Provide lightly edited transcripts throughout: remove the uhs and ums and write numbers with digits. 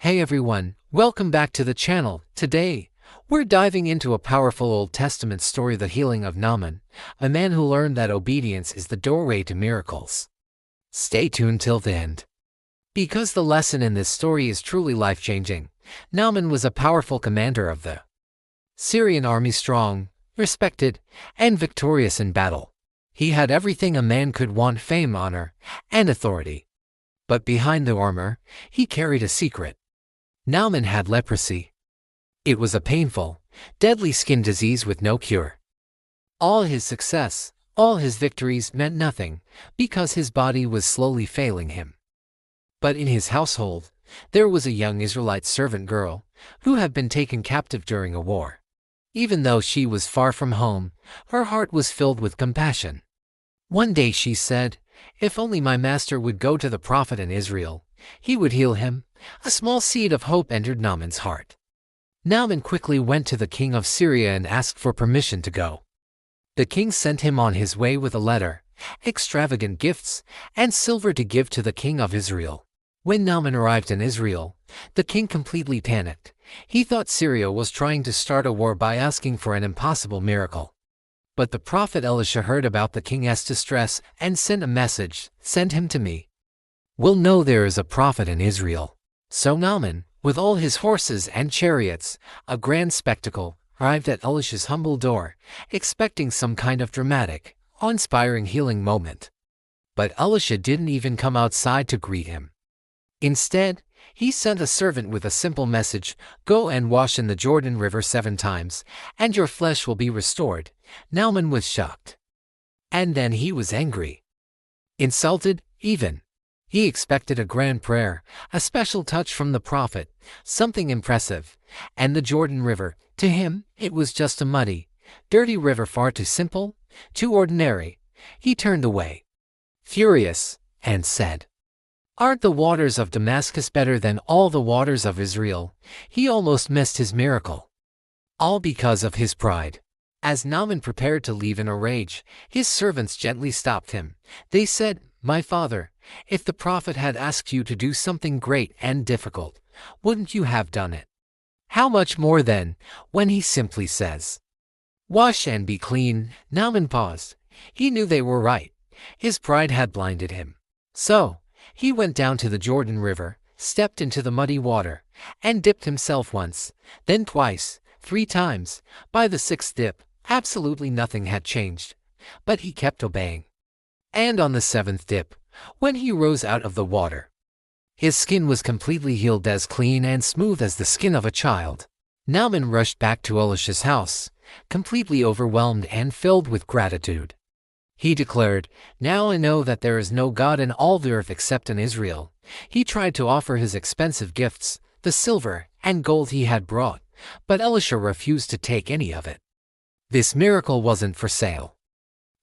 Hey everyone, welcome back to the channel. Today, we're diving into a powerful Old Testament story, the healing of Naaman, a man who learned that obedience is the doorway to miracles. Stay tuned till the end, because the lesson in this story is truly life-changing. Naaman was a powerful commander of the Syrian army, strong, respected, and victorious in battle. He had everything a man could want: fame, honor, and authority. But behind the armor, he carried a secret. Naaman had leprosy. It was a painful, deadly skin disease with no cure. All his success, all his victories meant nothing, because his body was slowly failing him. But in his household, there was a young Israelite servant girl, who had been taken captive during a war. Even though she was far from home, her heart was filled with compassion. One day she said, "If only my master would go to the prophet in Israel, he would heal him." A small seed of hope entered Naaman's heart. Naaman quickly went to the king of Syria and asked for permission to go. The king sent him on his way with a letter, extravagant gifts, and silver to give to the king of Israel. When Naaman arrived in Israel, the king completely panicked. He thought Syria was trying to start a war by asking for an impossible miracle. But the prophet Elisha heard about the king's distress and sent a message: "Send him to me. We'll know there is a prophet in Israel." So Naaman, with all his horses and chariots, a grand spectacle, arrived at Elisha's humble door, expecting some kind of dramatic, awe-inspiring healing moment. But Elisha didn't even come outside to greet him. Instead, he sent a servant with a simple message: "Go and wash in the Jordan River 7 times, and your flesh will be restored." Naaman was shocked. And then he was angry. Insulted, even. He expected a grand prayer, a special touch from the prophet, something impressive. And the Jordan River, to him, it was just a muddy, dirty river, far too simple, too ordinary. He turned away, furious, and said, "Aren't the waters of Damascus better than all the waters of Israel?" He almost missed his miracle. All because of his pride. As Naaman prepared to leave in a rage, his servants gently stopped him. They said, "My father, if the prophet had asked you to do something great and difficult, wouldn't you have done it? How much more then, when he simply says, 'Wash and be clean'?" Naaman paused. He knew they were right. His pride had blinded him. So, he went down to the Jordan River, stepped into the muddy water, and dipped himself once, then twice, 3 times. By the 6th dip, absolutely nothing had changed. But he kept obeying. And on the 7th dip, when he rose out of the water, his skin was completely healed, as clean and smooth as the skin of a child. Naaman rushed back to Elisha's house, completely overwhelmed and filled with gratitude. He declared, "Now I know that there is no God in all the earth except in Israel." He tried to offer his expensive gifts, the silver and gold he had brought, but Elisha refused to take any of it. This miracle wasn't for sale.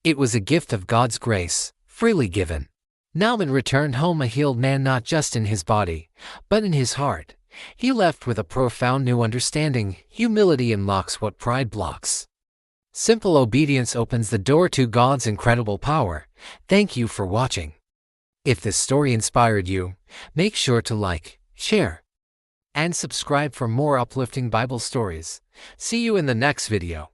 It was a gift of God's grace, freely given. Naaman returned home a healed man, not just in his body, but in his heart. He left with a profound new understanding: humility unlocks what pride blocks. Simple obedience opens the door to God's incredible power. Thank you for watching. If this story inspired you, make sure to like, share, and subscribe for more uplifting Bible stories. See you in the next video.